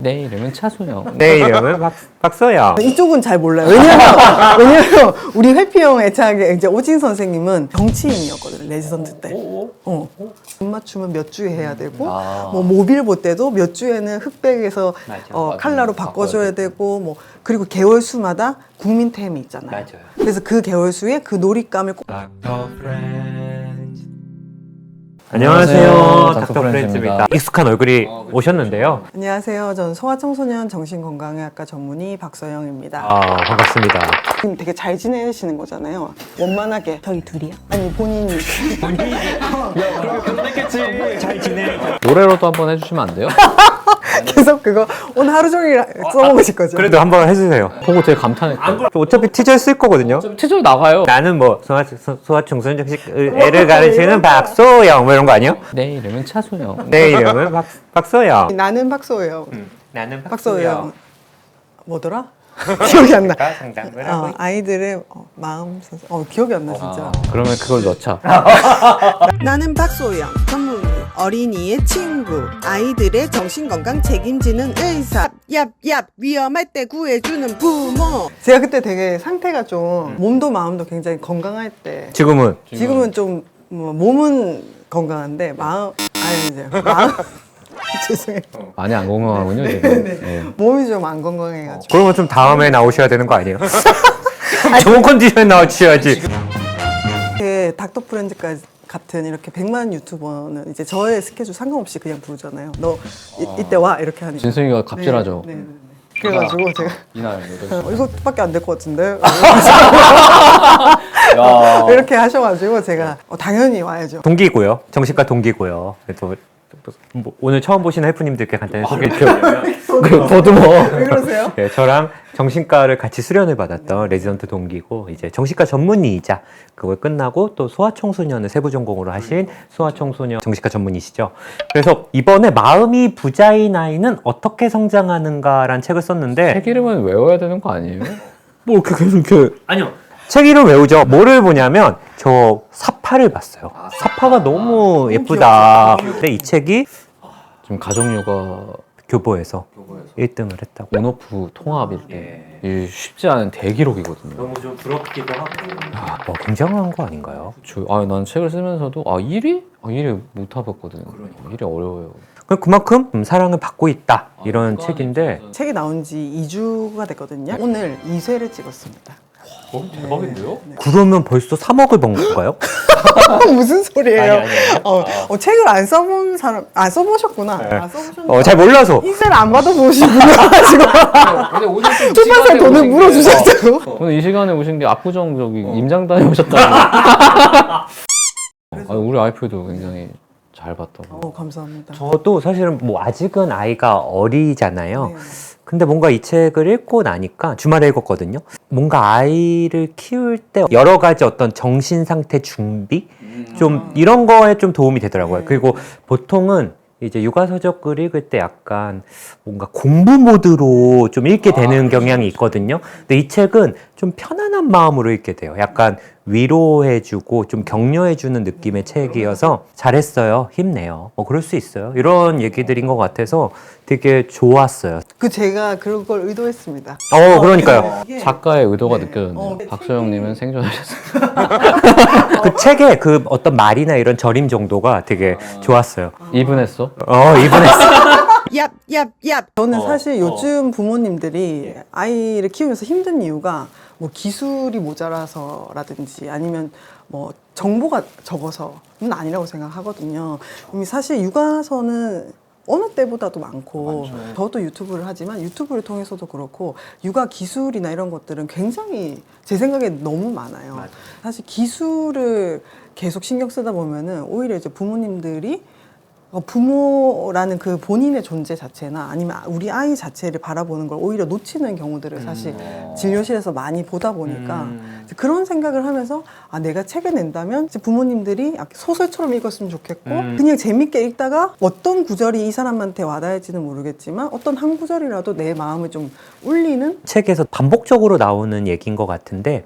내 이름은 차소영. 내 이름은 박소영. 이쪽은 잘 몰라요. 왜냐면 우리 회피형 애착의 이제 오진 선생님은 정치인이었거든요. 레지던트 때. 입맞춤은 몇 주에 해야 되고, 뭐 모빌보 때도 몇 주에는 흑백에서 칼라로 바꿔줘야 되고, 뭐 그리고 개월수마다 국민템이 있잖아요. 맞아요. 그래서 그 개월수에 그 놀잇감을 꼭. 안녕하세요. 닥터 프렌즈입니다. 익숙한 얼굴이 오셨는데요. 안녕하세요. 저는 소아청소년 정신건강의학과 전문의 박서영입니다. 반갑습니다. 지금 되게 잘 지내시는 거잖아요. 원만하게. 저희 둘이요? 아니 본인이. 잘 지내. 노래로도 한번 해주시면 안 돼요? 계속 그거 오늘 하루 종일 써먹으실 거죠? 그래도 한번 해주세요. 보고 되게 감탄했어요. 어차피 티저에 쓸 거거든요. 티저 나가요. 나는 뭐 소아청소년 정신을 가르치는 박소영 뭐 이런 거 아니에요? 내 이름은 차소영. 내 이름은 박소영. 나는 박소예요. 나는 박소예요. 뭐더라? 기억이 안 나. 상담을 하고 있다. 아이들의 마음 기억이 안 나 진짜. 그러면 그걸 넣자. 나는 박소영 전문의 어린이의 친구 아이들의 정신건강 책임지는 의사 얍얍 위험할 때 구해주는 부모. 제가 그때 되게 상태가 좀 몸도 마음도 굉장히 건강할 때 지금은 좀 뭐 몸은 건강한데 마음 죄송해요. 많이 안 건강하군요, 지금. 네. 몸이 좀 안 건강해가지고. 그러면 좀 다음에 나오셔야 되는 거 아니에요? 좋은 컨디션에 나오셔야지. 닥터 프렌즈까지 같은 이렇게 100만 유튜버는 이제 저의 스케줄 상관없이 그냥 부르잖아요. 너 이때 와 이렇게 하니까. 진승이가 갑질하죠. 네. 그래가지고 제가 이날 이것밖에 안 될 것 같은데 야. 이렇게 하셔가지고 제가 당연히 와야죠. 동기고요. 정신과 동기고요. 또 뭐 오늘 처음 보시는 헬프님들께 간단히 소개해드리면 더듬어. 왜 그러세요? 네, 저랑 정신과를 같이 수련을 받았던 레지던트 동기고 이제 정신과 전문의이자 그걸 끝나고 또 소아청소년을 세부 전공으로 하신 소아청소년 정신과 전문의시죠. 그래서 이번에 마음이 부자인 아이는 어떻게 성장하는가라는 책을 썼는데 책 이름은 외워야 되는 거 아니에요? 뭐 이렇게 계속 이렇게 아니요. 책 이름 외우죠. 뭐를 보냐면 저 사파를 봤어요. 사파가 너무 예쁘다. 근데 이 책이 지금 가족육아 교보에서 1등을 했다고. 온오프 통합일 때 이 쉽지 않은 대기록이거든요. 너무 좀 부럽기도 하고. 굉장한 거 아닌가요? 난 책을 쓰면서도 1위? 1위 못 해봤거든요. 1위 어려워요. 그만큼 사랑을 받고 있다 이런 책인데 책이 나온 지 2주가 됐거든요. 오늘 2쇄를 찍었습니다. 대박인데요? 그러면 벌써 3억을 번 건가요? 무슨 소리예요? 아니. 책을 안 써본 사람, 써보셨구나. 네. 써보셨나? 잘 몰라서. 인쇄를 안 받아보신 분이라가지고 근데 오늘 좀 출판사에 돈을 물어주셨다고. 오늘 이 시간에 오신 게 압구정 임장 다녀오셨다고. 우리 와이프도 굉장히 잘 봤다고. 감사합니다. 저도 사실은 뭐 아직은 아이가 어리잖아요. 네. 근데 뭔가 이 책을 읽고 나니까 주말에 읽었거든요. 뭔가 아이를 키울 때 여러 가지 어떤 정신 상태 준비 좀 이런 거에 좀 도움이 되더라고요. 그리고 보통은 이제 육아서적을 읽을 때 약간 뭔가 공부 모드로 좀 읽게 되는 경향이 있거든요. 근데 이 책은 좀 편안한 마음으로 읽게 돼요. 약간 위로해주고 좀 격려해주는 느낌의 책이어서 잘했어요. 힘내요. 그럴 수 있어요. 이런 얘기들인 것 같아서 되게 좋았어요. 제가 그런 걸 의도했습니다. 그러니까요. 작가의 의도가 느껴졌네요. 박소영님은 생존하셨어요. 그 책의 그 어떤 말이나 이런 절임 정도가 되게 좋았어요. 이분했어? 이분했어. 얍. 저는 사실 요즘 부모님들이 아이를 키우면서 힘든 이유가 뭐 기술이 모자라서라든지 아니면 뭐 정보가 적어서는 아니라고 생각하거든요. 사실 육아서는 어느 때보다도 많고 저도 유튜브를 하지만 유튜브를 통해서도 그렇고 육아 기술이나 이런 것들은 굉장히 제 생각에 너무 많아요. 사실 기술을 계속 신경 쓰다 보면은 오히려 이제 부모님들이 부모라는 그 본인의 존재 자체나 아니면 우리 아이 자체를 바라보는 걸 오히려 놓치는 경우들을 사실 진료실에서 많이 보다 보니까 그런 생각을 하면서 내가 책을 낸다면 부모님들이 소설처럼 읽었으면 좋겠고 그냥 재밌게 읽다가 어떤 구절이 이 사람한테 와닿을지는 모르겠지만 어떤 한 구절이라도 내 마음을 좀 울리는 책에서 반복적으로 나오는 얘기인 것 같은데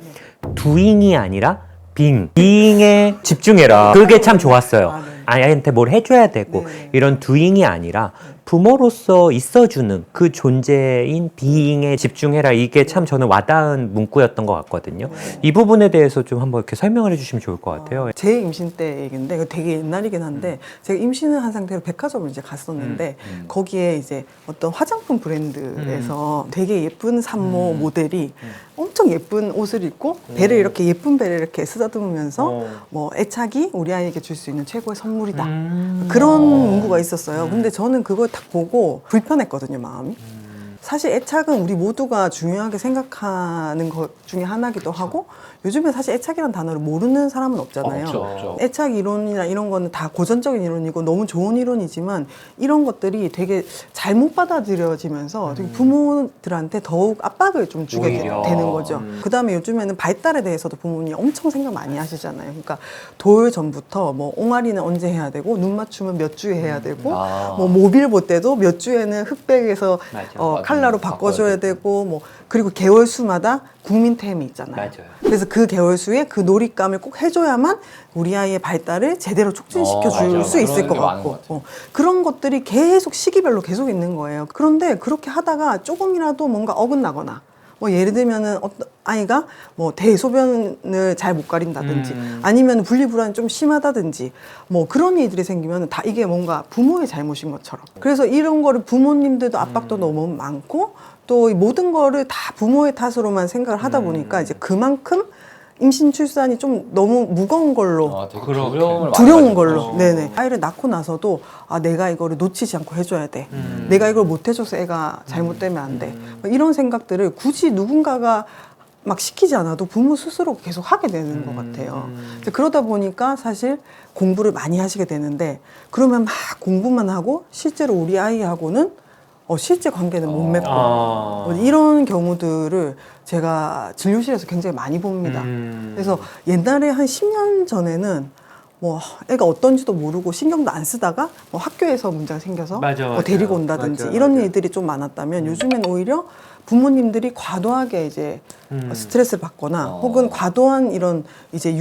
doing이 아니라 being에 집중해라. 그게 참 좋았어요. 아이한테 뭘 해줘야 되고 이런 doing이 아니라 부모로서 있어주는 그 존재인 비잉에 집중해라. 이게 참 저는 와닿은 문구였던 것 같거든요. 이 부분에 대해서 좀 한번 이렇게 설명을 해주시면 좋을 것 같아요. 제 임신 때 얘기인데 이거 되게 옛날이긴 한데 제가 임신을 한 상태로 백화점을 이제 갔었는데 거기에 이제 어떤 화장품 브랜드에서 되게 예쁜 산모 모델이 엄청 예쁜 옷을 입고 배를 이렇게 예쁜 배를 이렇게 쓰다듬으면서 뭐 애착이 우리 아이에게 줄 수 있는 최고의 선물이다. 그런 문구가 있었어요. 근데 저는 그걸 딱 보고 불편했거든요, 마음이. 사실 애착은 우리 모두가 중요하게 생각하는 것 중에 하나기도 하고 요즘에 사실 애착이라는 단어를 모르는 사람은 없잖아요. 없죠. 애착 이론이나 이런 거는 다 고전적인 이론이고 너무 좋은 이론이지만 이런 것들이 되게 잘못 받아들여지면서 되게 부모들한테 더욱 압박을 좀 주게 오히려. 되는 거죠. 그다음에 요즘에는 발달에 대해서도 부모님이 엄청 생각 많이 하시잖아요. 그러니까 돌 전부터 뭐 옹알이는 언제 해야 되고 눈 맞춤은 몇 주에 해야 되고 뭐 모빌보 때도 몇 주에는 흑백에서 칼라로 바꿔줘야 되고 뭐 그리고 개월 수마다 국민템이 있잖아요. 맞아요. 그래서 그 개월 수에 그 놀잇감을 꼭 해줘야만 우리 아이의 발달을 제대로 촉진시켜 줄 맞아요. 수 있을 그런 것 게 많은 같고 것 같아요. 그런 것들이 계속 시기별로 계속 있는 거예요. 그런데 그렇게 하다가 조금이라도 뭔가 어긋나거나 뭐 예를 들면은 어떤 아이가 뭐 대소변을 잘 못 가린다든지 아니면 분리불안이 좀 심하다든지 뭐 그런 일들이 생기면 다 이게 뭔가 부모의 잘못인 것처럼 그래서 이런 거를 부모님들도 압박도 너무 많고 또 이 모든 거를 다 부모의 탓으로만 생각을 하다 보니까 이제 그만큼 임신 출산이 좀 너무 무거운 걸로 되게 두려운 많이 걸로 가지고. 네네 아이를 낳고 나서도 아 내가 이거를 놓치지 않고 해줘야 돼 내가 이걸 못 해줘서 애가 잘못되면 안 돼 이런 생각들을 굳이 누군가가 막 시키지 않아도 부모 스스로 계속 하게 되는 것 같아요. 이제 그러다 보니까 사실 공부를 많이 하시게 되는데 그러면 막 공부만 하고 실제로 우리 아이하고는 실제 관계는 못 맺고 이런 경우들을 제가 진료실에서 굉장히 많이 봅니다. 그래서 옛날에 한 10년 전에는 뭐 애가 어떤지도 모르고 신경도 안 쓰다가 뭐 학교에서 문제가 생겨서 뭐 데리고 온다든지 이런 일들이 좀 많았다면 요즘엔 오히려 부모님들이 과도하게 이제 스트레스를 받거나 혹은 과도한 이런 이제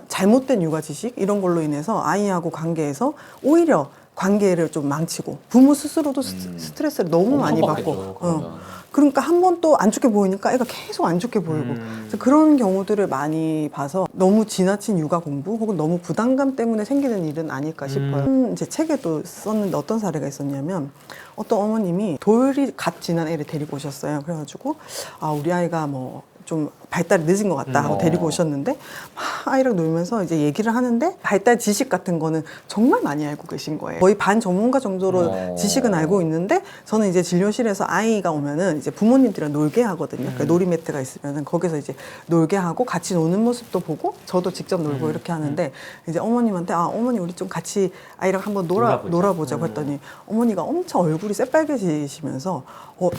잘못된 육아 지식 이런 걸로 인해서 아이하고 관계에서 오히려 관계를 좀 망치고 부모 스스로도 스트레스를 너무 많이 받고 그러니까 한 번 또 안 좋게 보이니까 애가 계속 안 좋게 보이고 그래서 그런 경우들을 많이 봐서 너무 지나친 육아 공부 혹은 너무 부담감 때문에 생기는 일은 아닐까 싶어요. 제 책에도 썼는데 어떤 사례가 있었냐면 어떤 어머님이 돌이 갓 지난 애를 데리고 오셨어요. 그래가지고 아 우리 아이가 뭐 좀 발달이 늦은 것 같다 하고 데리고 오셨는데 막 아이랑 놀면서 이제 얘기를 하는데 발달 지식 같은 거는 정말 많이 알고 계신 거예요. 거의 반 전문가 정도로 지식은 알고 있는데 저는 이제 진료실에서 아이가 오면은 이제 부모님들이랑 놀게 하거든요. 그러니까 놀이매트가 있으면은 거기서 이제 놀게 하고 같이 노는 모습도 보고 저도 직접 놀고 이렇게 하는데 이제 어머님한테 아 어머니 우리 좀 같이 아이랑 한번 놀아보자고 했더니 어머니가 엄청 얼굴이 새빨개지시면서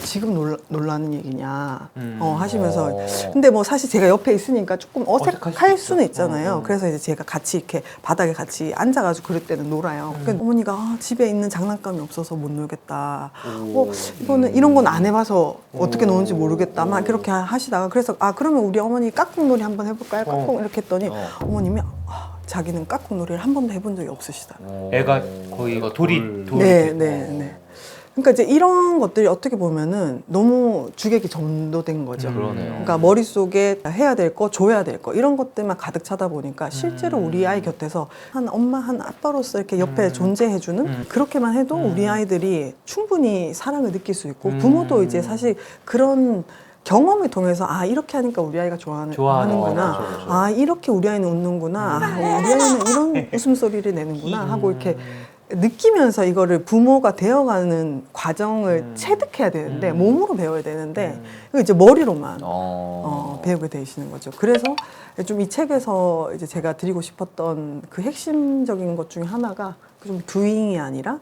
지금 놀라는 얘기냐 하시면서 근데 뭐 사실 제가 옆에 있으니까 조금 어색할 수는 있잖아요. 그래서 이제 제가 같이 이렇게 바닥에 같이 앉아가지고 그럴 때는 놀아요. 그러니까 어머니가 집에 있는 장난감이 없어서 못 놀겠다. 이거는 이런 건 안 해봐서 어떻게 노는지 모르겠다. 막 그렇게 하시다가 그래서 아 그러면 우리 어머니 깍꿍놀이 한번 해볼까요? 깍꿍 이렇게 했더니 어머님이 자기는 깍꿍놀이를 한 번도 해본 적이 없으시다. 애가 거의 돌이 네. 그러니까 이제 이런 것들이 어떻게 보면은 너무 주객이 전도된 거죠. 그러네요. 그러니까 머릿속에 해야 될 거, 줘야 될 거 이런 것들만 가득 차다 보니까 실제로 우리 아이 곁에서 한 엄마, 한 아빠로서 이렇게 옆에 존재해주는 그렇게만 해도 우리 아이들이 충분히 사랑을 느낄 수 있고 부모도 이제 사실 그런 경험을 통해서 아 이렇게 하니까 우리 아이가 좋아하는구나 아 이렇게 우리 아이는 웃는구나 아, 우리 아이는 이런 웃음소리를 내는구나 하고 이렇게 느끼면서 이거를 부모가 되어가는 과정을 체득해야 되는데 몸으로 배워야 되는데 이거 이제 머리로만 배우게 되시는 거죠. 그래서 좀 이 책에서 이제 제가 드리고 싶었던 그 핵심적인 것 중에 하나가 좀 doing이 아니라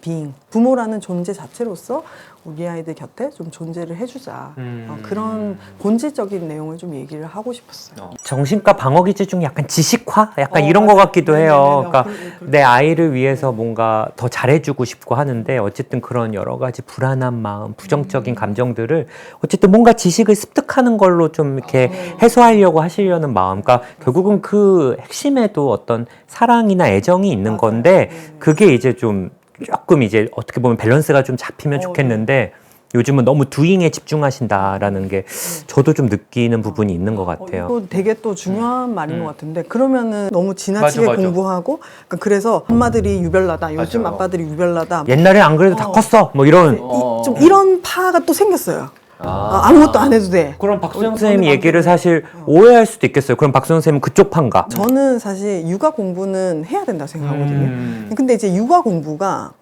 being 부모라는 존재 자체로서 우리 아이들 곁에 좀 존재를 해주자 그런 본질적인 내용을 좀 얘기를 하고 싶었어요. 정신과 방어기제 중에 약간 지식화? 약간 이런 맞아요. 것 같기도 해요. 네네네. 그러니까 내 아이를 위해서 뭔가 더 잘해주고 싶고 하는데 어쨌든 그런 여러 가지 불안한 마음, 부정적인 감정들을 어쨌든 뭔가 지식을 습득하는 걸로 좀 이렇게 해소하려고 하시려는 마음. 그러니까 결국은 그 핵심에도 어떤 사랑이나 애정이 있는 건데 그게 이제 좀 조금 이제 어떻게 보면 밸런스가 좀 잡히면 좋겠는데 요즘은 너무 두잉에 집중하신다라는 게 저도 좀 느끼는 부분이 있는 것 같아요. 이거 되게 또 중요한 말인 것 같은데 그러면은 너무 지나치게 맞아. 공부하고 그러니까 그래서 엄마들이 유별나다. 요즘 맞아. 아빠들이 유별나다. 옛날에 안 그래도 다 컸어. 뭐 이런. 좀 이런 파가 또 생겼어요. 아무것도 안 해도 돼. 그럼 박수영 선생님 얘기를 사실 오해할 수도 있겠어요. 그럼 박수영 선생님은 그쪽 판가? 저는 사실 육아 공부는 해야 된다고 생각하거든요. 근데 이제 육아 공부가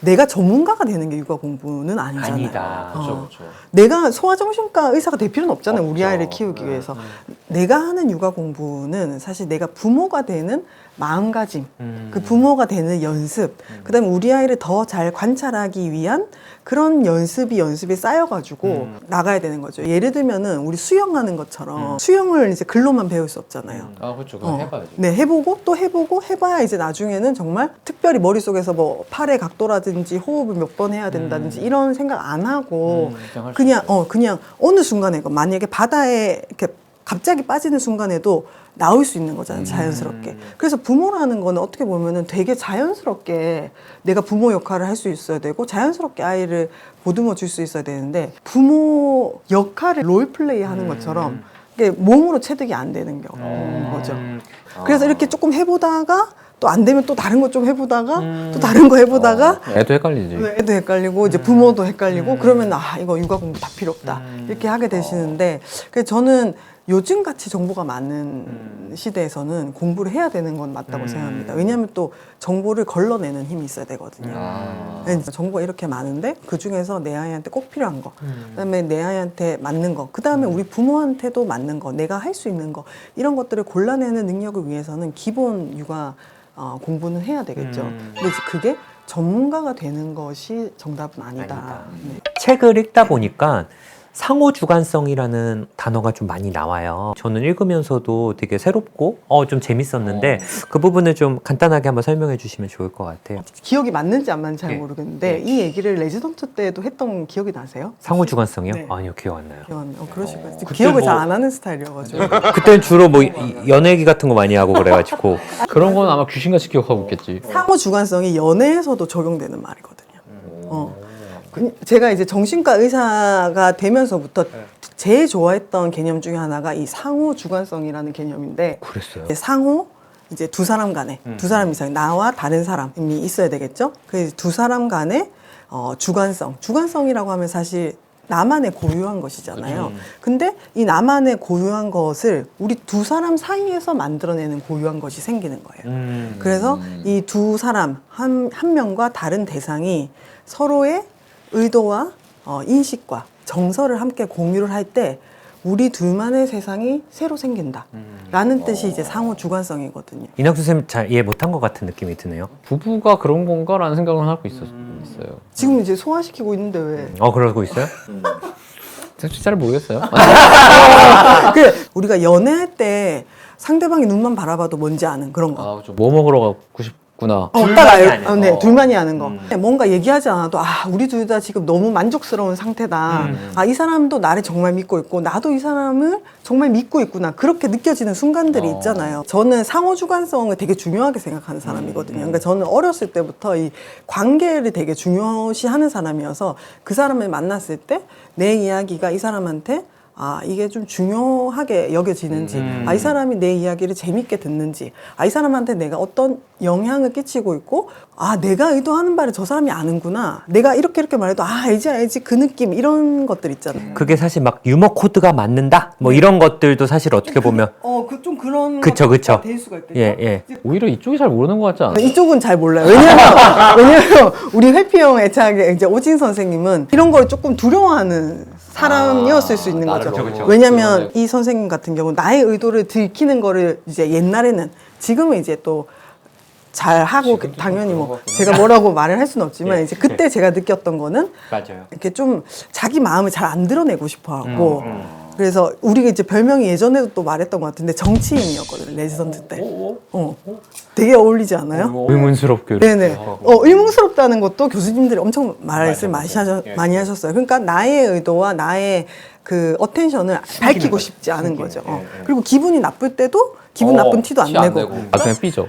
내가 전문가가 되는 게 육아 공부는 아니잖아요. 아니다. 내가 소아정신과 의사가 될 필요는 없잖아요. 우리 아이를 키우기 위해서. 내가 하는 육아 공부는 사실 내가 부모가 되는 마음가짐, 그 부모가 되는 연습, 그다음에 우리 아이를 더 잘 관찰하기 위한 그런 연습이 쌓여가지고 나가야 되는 거죠. 예를 들면은 우리 수영하는 것처럼 수영을 이제 글로만 배울 수 없잖아요. 아 그렇죠. 그건 해봐야죠. 네, 해보고 또 해보고 해봐야 이제 나중에는 정말 특별히 머릿속에서 뭐 팔의 각도라든지 호흡을 몇 번 해야 된다든지 이런 생각 안 하고 그냥 어느 순간에 만약에 바다에 이렇게 갑자기 빠지는 순간에도 나올 수 있는 거잖아요, 자연스럽게. 그래서 부모라는 거는 어떻게 보면은 되게 자연스럽게 내가 부모 역할을 할 수 있어야 되고 자연스럽게 아이를 보듬어 줄 수 있어야 되는데 부모 역할을 롤플레이 하는 것처럼 이게 몸으로 체득이 안 되는 거죠. 그래서 이렇게 조금 해보다가 또 안 되면 또 다른 거 좀 해보다가 또 다른 거 해보다가 애도 헷갈리지. 애도 헷갈리고 이제 부모도 헷갈리고 그러면 이거 육아 공부 다 필요 없다 이렇게 하게 되시는데 그래서 저는 요즘 같이 정보가 많은 시대에서는 공부를 해야 되는 건 맞다고 생각합니다. 왜냐하면 또 정보를 걸러내는 힘이 있어야 되거든요. 네, 정보가 이렇게 많은데 그 중에서 내 아이한테 꼭 필요한 거, 그다음에 내 아이한테 맞는 거, 그다음에 우리 부모한테도 맞는 거, 내가 할 수 있는 거 이런 것들을 골라내는 능력을 위해서는 기본 육아 공부는 해야 되겠죠. 근데 이제 그게 전문가가 되는 것이 정답은 아니다. 네. 책을 읽다 보니까 상호주관성이라는 단어가 좀 많이 나와요. 저는 읽으면서도 되게 새롭고 좀 재밌었는데 그 부분을 좀 간단하게 한번 설명해 주시면 좋을 것 같아요. 기억이 맞는지 안 맞는지 잘 네. 모르겠는데 이 얘기를 레지던트 때도 했던 기억이 나세요? 상호주관성이요? 네. 아니요, 기억 안 나요. 기억 안 나요. 그러실 거예요. 그때 기억을 뭐- 잘 안 하는 스타일이어가지고. 그때는 주로 뭐 연애 얘기 같은 거 많이 하고 그래가지고 그런 건 아마 귀신같이 기억하고 있겠지. 상호 주관성이 연애에서도 적용되는 말이거든요. 제가 이제 정신과 의사가 되면서부터 제일 좋아했던 개념 중에 하나가 이 상호 주관성이라는 개념인데 그랬어요. 상호 이제 두 사람 간에 두 사람 이상 나와 다른 사람이 있어야 되겠죠. 그 두 사람 간의 주관성이라고 하면 사실 나만의 고유한 것이잖아요. 근데 이 나만의 고유한 것을 우리 두 사람 사이에서 만들어내는 고유한 것이 생기는 거예요. 그래서 이 두 사람 한 명과 다른 대상이 서로의 의도와 인식과 정서를 함께 공유를 할 때 우리 둘만의 세상이 새로 생긴다 라는 뜻이 이제 상호 주관성이거든요. 이낙수 선생님 잘 이해 못한 것 같은 느낌이 드네요. 부부가 그런 건가라는 생각을 하고 있어요. 지금 이제 소화시키고 있는데 왜? 그러고 있어요? 솔직히 잘 모르겠어요. 그래, 우리가 연애할 때 상대방이 눈만 바라봐도 뭔지 아는 그런 거. 아, 그렇죠. 뭐 먹으러 가고 싶구나. 둘만이 하는 네, 거. 둘만이 하는 거. 뭔가 얘기하지 않아도 우리 둘 다 지금 너무 만족스러운 상태다. 이 사람도 나를 정말 믿고 있고 나도 이 사람을 정말 믿고 있구나. 그렇게 느껴지는 순간들이 있잖아요. 저는 상호주관성을 되게 중요하게 생각하는 사람이거든요. 그러니까 저는 어렸을 때부터 이 관계를 되게 중요시하는 사람이어서 그 사람을 만났을 때 내 이야기가 이 사람한테 이게 좀 중요하게 여겨지는지, 이 사람이 내 이야기를 재밌게 듣는지, 이 사람한테 내가 어떤 영향을 끼치고 있고, 내가 의도하는 바를 저 사람이 아는구나. 내가 이렇게 말해도, 알지, 그 느낌, 이런 것들 있잖아요. 그게 사실 막 유머 코드가 맞는다? 뭐 이런 것들도 사실 어떻게 보면 좀 그런 그쵸. 것들이 될 수가 있겠죠. 예. 오히려 이쪽이 잘 모르는 것 같지 않아요? 이쪽은 잘 몰라요. 왜냐면 우리 회피형 애착의 이제 오진 선생님은 이런 걸 조금 두려워하는 사람이었을 수 있는 거죠. 그쵸. 왜냐면 이 선생님 같은 경우는 나의 의도를 들키는 거를 이제 옛날에는 지금은 이제 또 잘 하고 당연히 뭐 제가 뭐라고 말을 할 수는 없지만 이제 그때 제가 느꼈던 거는 맞아요. 이렇게 좀 자기 마음을 잘 안 드러내고 싶어 하고 그래서 우리가 이제 별명이 예전에도 또 말했던 것 같은데 정치인이었거든요. 레지던트 때. 되게 어울리지 않아요? 의문스럽게. 네네. 의문스럽다는 것도 교수님들이 엄청 말씀을 많이 하셨어요. 그러니까 나의 의도와 나의 그 어텐션을 밝히고 싶지 않은 거죠. 그리고 기분이 나쁠 때도 기분 나쁜 티도 안 티 안 내고. 아 그냥 삐져.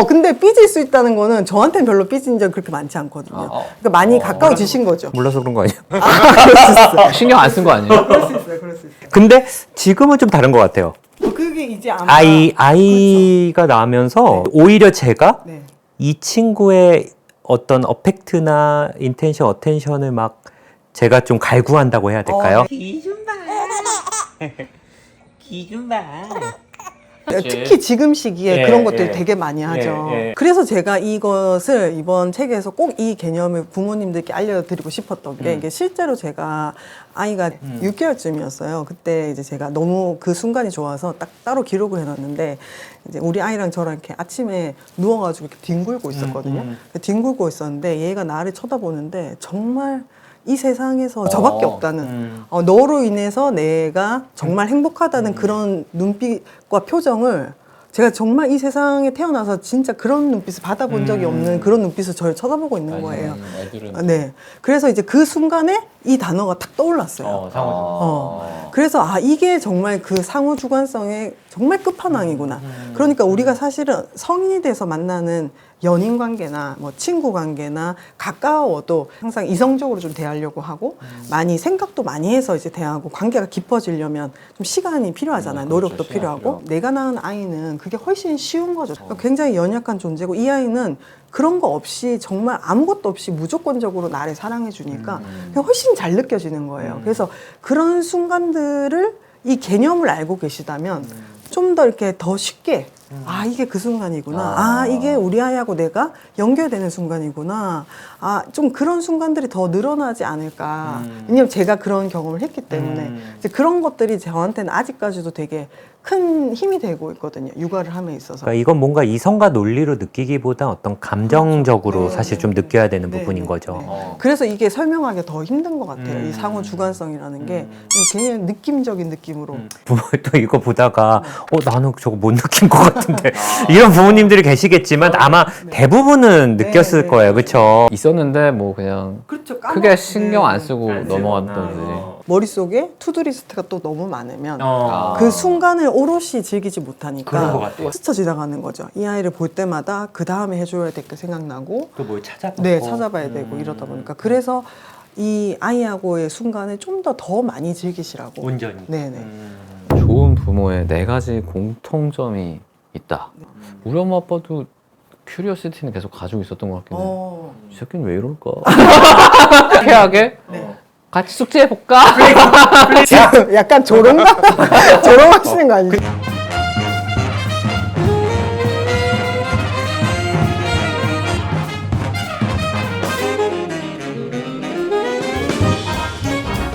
근데 삐질 수 있다는 거는 저한테는 별로 삐진 적 그렇게 많지 않거든요. 그러니까 많이 가까워지신 거죠. 몰라서 그런 거 아니야? 그럴 수 있어요. 신경 안 쓴 거 아니에요? 그럴 수 있어요. 그럴 수 있어요. 근데 지금은 좀 다른 것 같아요. 그게 이제 아마 아이가 나면서 오히려 제가 네. 이 친구의 어떤 어펙트나 인텐션, 어텐션을 막 제가 좀 갈구한다고 해야 될까요? 기준 봐. 기준 봐. 특히 지금 시기에 예, 그런 것들이 예. 되게 많이 하죠. 예. 그래서 제가 이것을 이번 책에서 꼭 이 개념을 부모님들께 알려드리고 싶었던 게 이게 실제로 제가 아이가 6개월쯤이었어요. 그때 이제 제가 너무 그 순간이 좋아서 딱 따로 기록을 해놨는데 이제 우리 아이랑 저랑 이렇게 아침에 누워가지고 이렇게 뒹굴고 있었거든요. 뒹굴고 있었는데 얘가 나를 쳐다보는데 정말 이 세상에서 저밖에 없다는 너로 인해서 내가 정말 행복하다는 그런 눈빛과 표정을 제가 정말 이 세상에 태어나서 진짜 그런 눈빛을 받아본 적이 없는 그런 눈빛을 저를 쳐다보고 있는 거예요. 애들은 네. 그래서 이제 그 순간에 이 단어가 탁 떠올랐어요. 그래서 이게 정말 그 상호 주관성의 정말 끝판왕이구나. 그러니까 우리가 사실은 성인이 돼서 만나는 연인 관계나 뭐 친구 관계나 가까워도 항상 이성적으로 좀 대하려고 하고 많이 생각도 많이 해서 이제 대하고 관계가 깊어지려면 좀 시간이 필요하잖아요. 노력도 필요하고 내가 낳은 아이는 그게 훨씬 쉬운 거죠. 그러니까 굉장히 연약한 존재고 이 아이는 그런 거 없이 정말 아무것도 없이 무조건적으로 나를 사랑해 주니까 그냥 훨씬 잘 느껴지는 거예요. 그래서 그런 순간들을 이 개념을 알고 계시다면 좀 더 이렇게 더 쉽게 이게 그 순간이구나. 이게 우리 아이하고 내가 연결되는 순간이구나. 좀 그런 순간들이 더 늘어나지 않을까. 왜냐면 제가 그런 경험을 했기 때문에 이제 그런 것들이 저한테는 아직까지도 되게 큰 힘이 되고 있거든요. 육아를 함에 있어서. 그러니까 이건 뭔가 이성과 논리로 느끼기보다 어떤 감정적으로 그렇죠. 사실 좀 느껴야 되는 네, 부분인 네, 거죠. 네. 그래서 이게 설명하기 더 힘든 것 같아요. 이 상호 주관성이라는 게 굉장히 느낌적인 느낌으로. 부모 또 이거 보다가 나는 저거 못 느낀 것 같은데 이런 부모님들이 계시겠지만 아마 대부분은 느꼈을 네, 거예요, 그렇죠? 있었는데 뭐 그냥 그렇죠. 크게 신경 안 쓰고 넘어갔던지. 머릿속에 투두리스트가 또 너무 많으면 어. 그 순간을 오롯이 즐기지 못하니까 그런 것 같아요. 스쳐 지나가는 거죠. 이 아이를 볼 때마다 그 다음에 해줘야 될 게 생각나고 또 뭘 찾아보고 네, 찾아봐야 되고 이러다 보니까 그래서 이 아이하고의 순간을 좀 더 많이 즐기시라고. 온전히. 네네. 좋은 부모의 4가지 공통점이 있다. 우리 엄마 아빠도 큐리오시티는 계속 가지고 있었던 것 같긴 해. 이 새끼는 왜 이럴까? 유쾌하게 같이 숙제해볼까? 지금 약간 조롱하시는 거 아니죠?